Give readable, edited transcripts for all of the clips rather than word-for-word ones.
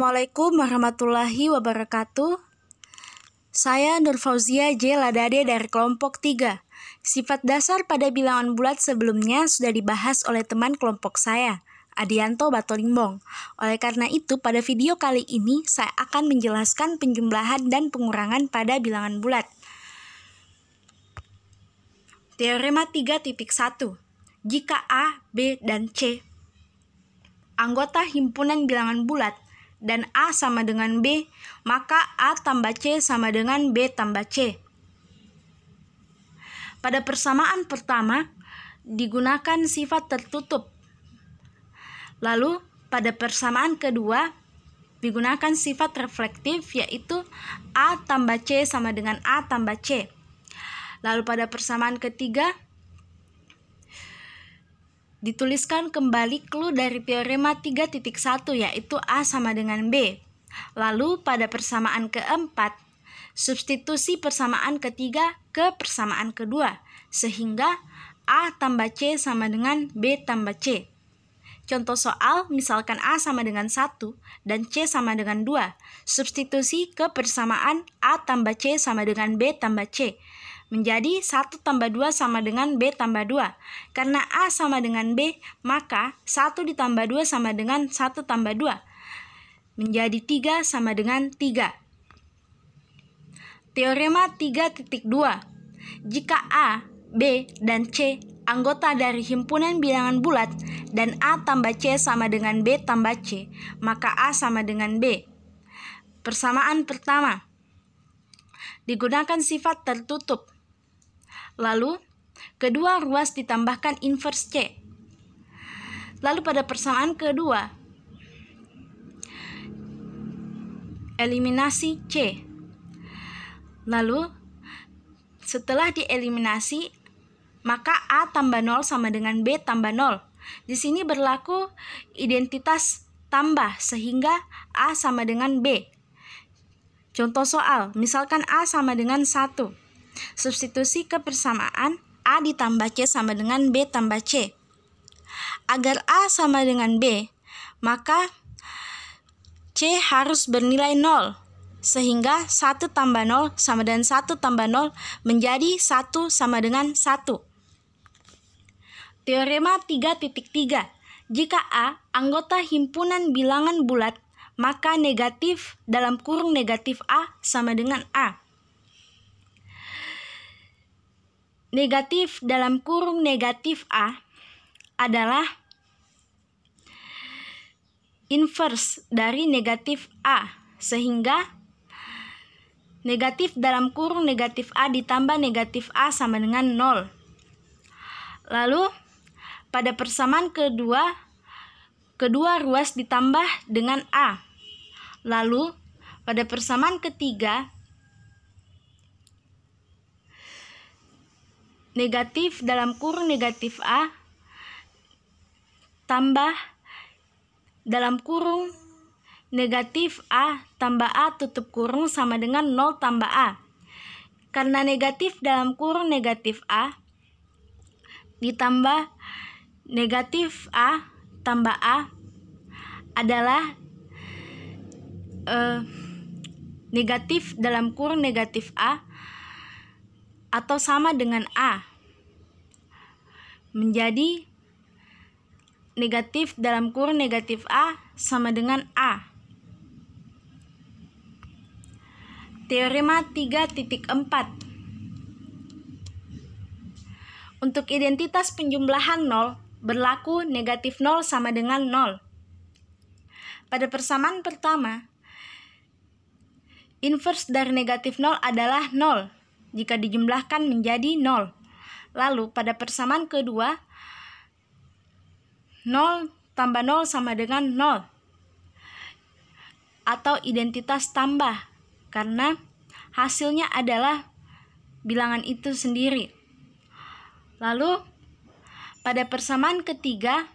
Assalamualaikum warahmatullahi wabarakatuh. Saya Nur Fauzia J. Ladade dari kelompok 3. Sifat dasar pada bilangan bulat sebelumnya sudah dibahas oleh teman kelompok saya, Adianto Batolimbong. Oleh karena itu, pada video kali ini saya akan menjelaskan penjumlahan dan pengurangan pada bilangan bulat. Teorema 3.1. Jika A, B, dan C anggota himpunan bilangan bulat dan A sama dengan B, maka A tambah C sama dengan B tambah C. Pada persamaan pertama, digunakan sifat tertutup. Lalu, pada persamaan kedua, digunakan sifat reflektif, yaitu A tambah C sama dengan A tambah C. Lalu pada persamaan ketiga, dituliskan kembali clue dari teorema 3.1, yaitu A sama dengan B. Lalu pada persamaan keempat, substitusi persamaan ketiga ke persamaan kedua, sehingga A tambah C sama dengan B tambah C. Contoh soal, misalkan A sama dengan 1 dan C sama dengan 2. Substitusi ke persamaan A tambah C sama dengan B tambah C. Menjadi 1 tambah 2 sama dengan B tambah 2. Karena A sama dengan B, maka 1 ditambah 2 sama dengan 1 tambah 2. Menjadi 3 sama dengan 3. Teorema 3.2. Jika A, B, dan C anggota dari himpunan bilangan bulat dan A tambah C sama dengan B tambah C, maka A sama dengan B. Persamaan pertama, digunakan sifat tertutup. Lalu, kedua ruas ditambahkan inverse C. Lalu pada persamaan kedua, eliminasi C. Lalu, setelah dieliminasi, maka A tambah 0 sama dengan B tambah 0. Di sini berlaku identitas tambah, sehingga A sama dengan B. Contoh soal, misalkan A sama dengan 1. Substitusi ke persamaan A ditambah C sama dengan B tambah C. Agar A sama dengan B, maka C harus bernilai 0, sehingga 1 tambah 0 sama dengan 1 tambah 0 menjadi 1 sama dengan 1. Teorema 3.3. Jika A anggota himpunan bilangan bulat, maka negatif dalam kurung negatif A sama dengan A. Negatif dalam kurung negatif A adalah inverse dari negatif A, sehingga negatif dalam kurung negatif A ditambah negatif A sama dengan 0. Lalu pada persamaan kedua, kedua ruas ditambah dengan A. Lalu pada persamaan ketiga, negatif dalam kurung negatif A tambah dalam kurung negatif A tambah A tutup kurung sama dengan 0 tambah A. Karena negatif dalam kurung negatif A ditambah negatif A tambah A adalah negatif dalam kurung negatif A atau sama dengan A, menjadi negatif dalam kurung negatif A sama dengan A. Teorema 3.4. Untuk identitas penjumlahan 0, berlaku negatif 0 sama dengan 0. Pada persamaan pertama, inverse dari negatif 0 adalah 0 jika dijumlahkan menjadi 0. Lalu pada persamaan kedua, 0 tambah 0 sama dengan 0, atau identitas tambah, karena hasilnya adalah bilangan itu sendiri. Lalu pada persamaan ketiga,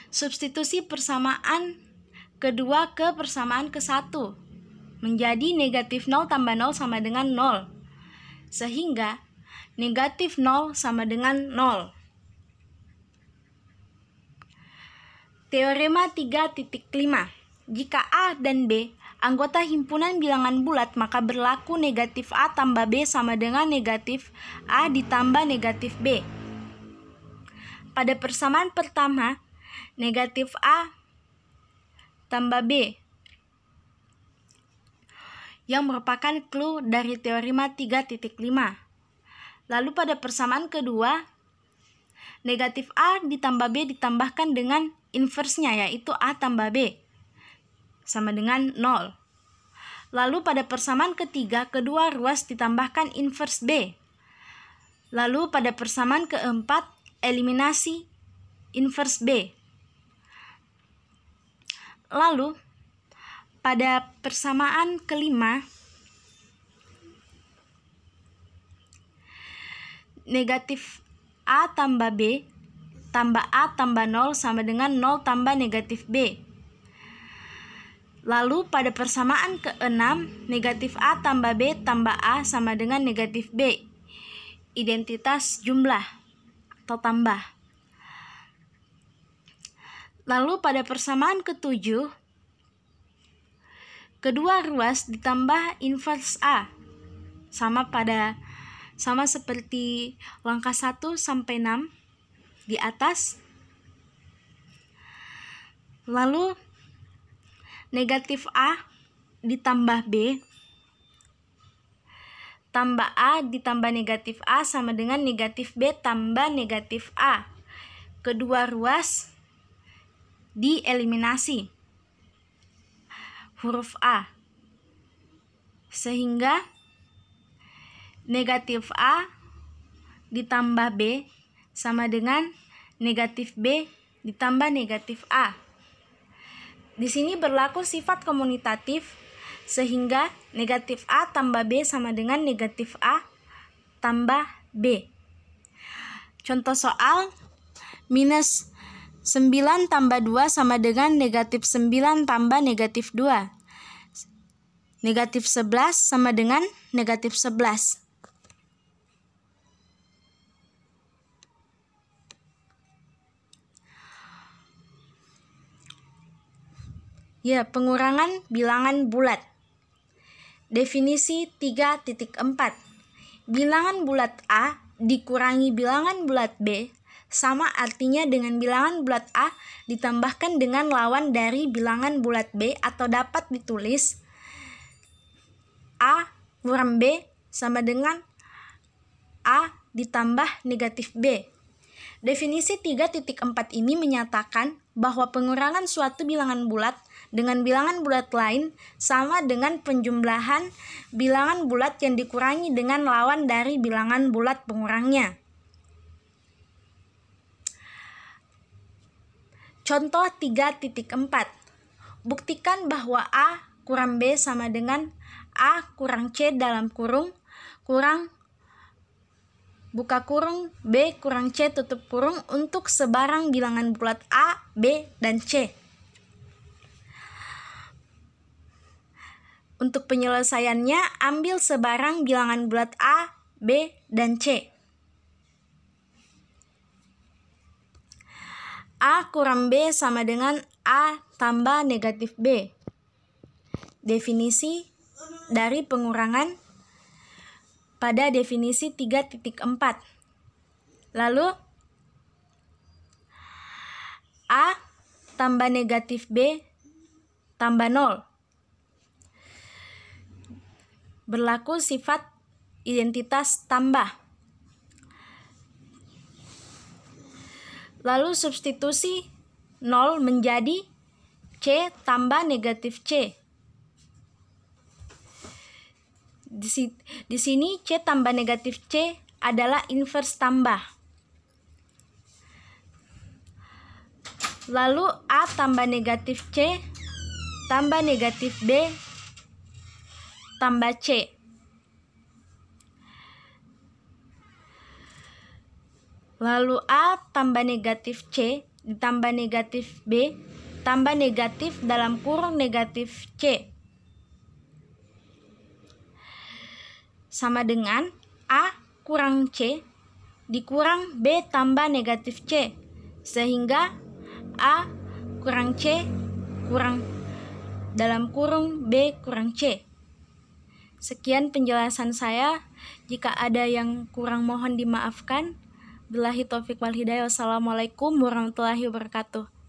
substitusi persamaan kedua ke persamaan ke-1 menjadi negatif 0 tambah 0 sama dengan 0, sehingga negatif 0 sama dengan 0. Teorema 3.5. Jika A dan B anggota himpunan bilangan bulat, maka berlaku negatif A tambah B sama dengan negatif A ditambah negatif B. Pada persamaan pertama, negatif A tambah B yang merupakan clue dari teorema 3.5. Lalu pada persamaan kedua, negatif A ditambah B ditambahkan dengan inversnya, yaitu A tambah B sama dengan 0. Lalu pada persamaan ketiga, kedua ruas ditambahkan inverse B. Lalu pada persamaan keempat, eliminasi inverse B. Lalu pada persamaan kelima, negatif A tambah B tambah A tambah 0 sama dengan 0 tambah negatif B. Lalu pada persamaan keenam, negatif A tambah B tambah A sama dengan negatif B. Identitas jumlah atau tambah. Lalu pada persamaan ketujuh, kedua ruas ditambah inverse A. Sama seperti langkah 1 sampai 6 di atas. Lalu negatif A ditambah B tambah A ditambah negatif A sama dengan negatif B tambah negatif A. Kedua ruas dieliminasi huruf A, sehingga negatif A ditambah B sama dengan negatif B ditambah negatif A. Di sini berlaku sifat komutatif, sehingga negatif A tambah B sama dengan negatif A tambah B. Contoh soal, minus 9 tambah 2 sama dengan negatif 9 tambah negatif 2. Negatif 11 sama dengan negatif 11. Ya, pengurangan bilangan bulat. Definisi 3.4. Bilangan bulat A dikurangi bilangan bulat B sama artinya dengan bilangan bulat A ditambahkan dengan lawan dari bilangan bulat B, atau dapat ditulis A kurang B sama dengan A ditambah negatif B. Definisi 3.4 ini menyatakan bahwa pengurangan suatu bilangan bulat dengan bilangan bulat lain sama dengan penjumlahan bilangan bulat yang dikurangi dengan lawan dari bilangan bulat pengurangnya. Contoh 3.4. Buktikan bahwa A kurang B sama dengan A kurang C dalam kurung buka kurung B kurang C tutup kurung untuk sebarang bilangan bulat A, B, dan C. Untuk penyelesaiannya, ambil sebarang bilangan bulat A, B, dan C. A kurang B sama dengan A tambah negatif B. Definisi dari pengurangan pada definisi 3.4. Lalu A tambah negatif B tambah 0. Berlaku sifat identitas tambah. Lalu substitusi 0 menjadi C tambah negatif C. Di sini C tambah negatif C adalah inverse tambah. Lalu A tambah negatif C tambah negatif B tambah C. Lalu A tambah negatif C ditambah negatif B tambah negatif dalam kurung negatif C sama dengan A kurang C dikurang B tambah negatif C, sehingga A kurang C kurang dalam kurung B kurang C. Sekian penjelasan saya. Jika ada yang kurang mohon dimaafkan. Billahi taufik wal hidayah. Wassalamualaikum warahmatullahi wabarakatuh.